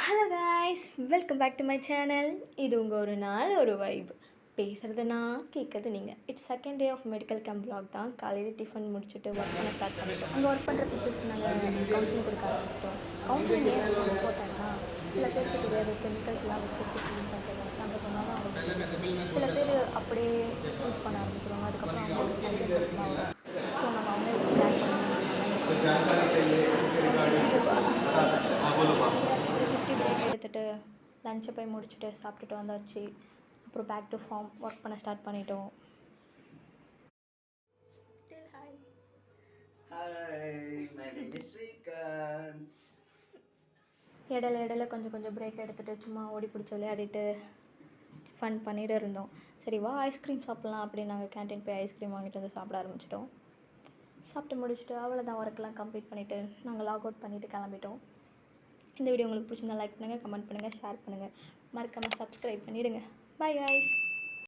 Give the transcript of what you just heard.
Hello guys, welcome back to my channel. இது உங்கள் ஒரு நாள் ஒரு வைப். பேசுகிறது நான், கேட்குறது நீங்கள். It's second day of medical camp vlog தான். காலையில் டிஃபன் முடிச்சுட்டு ஒர்க் பண்ண ஸ்டார்ட் பண்ணிட்டோம். அங்கே ஒர்க் பண்ணுற பீப்புள்ஸ் நாங்கள் கவுன்சிலிங் கொடுக்க ஆரம்பிச்சிட்டோம். கவுன்சிலிங் ஏன் ரொம்ப இம்பார்ட்டண்ட்னா, சில பேருக்கு தெரியாது கெமிக்கல்ஸ்லாம் வச்சு க்ளீன் பண்ணுறது. நம்ம சொன்னாலும் அவங்களுக்கு சில பேர் அப்படியே யூஸ் பண்ண ஆரம்பிச்சிடுவாங்க. அதுக்கப்புறம் அவங்களுக்கு சைடு எஃபெக்ட்லாம் வரும். ஸோ நம்ம அவங்களுக்கு ஸ்டார்ட் ஒரு 50 பிரேக் எடுத்துகிட்டு லஞ்சை போய் முடிச்சுட்டு சாப்பிட்டுட்டு வந்தாச்சு. அப்புறம் பேக் டு ஃபார்ம் ஒர்க் பண்ண ஸ்டார்ட் பண்ணிட்டோம். இடையில கொஞ்சம் பிரேக் எடுத்துகிட்டு சும்மா ஓடி பிடிச்சி விளையாடிட்டு ஃபன் பண்ணிட்டு இருந்தோம். சரி வா ஐஸ்கிரீம் சாப்பிட்லாம் அப்படின்னு நாங்கள் கேன்டீன் போய் ஐஸ்கிரீம் வாங்கிட்டு வந்து சாப்பிட ஆரம்பிச்சிட்டோம். சாப்பிட்டு முடிச்சுட்டு அவ்வளோதான், ஒர்க்கெலாம் கம்ப்ளீட் பண்ணிவிட்டு நாங்கள் லாக் அவுட் பண்ணிவிட்டு கிளம்பிட்டோம். இந்த வீடியோ உங்களுக்கு பிடிச்சிருந்தா லைக் பண்ணுங்கள், கமெண்ட் பண்ணுங்கள், ஷேர் பண்ணுங்கள், மறக்காமல் சப்ஸ்கிரைப் பண்ணிவிடுங்க. Bye guys.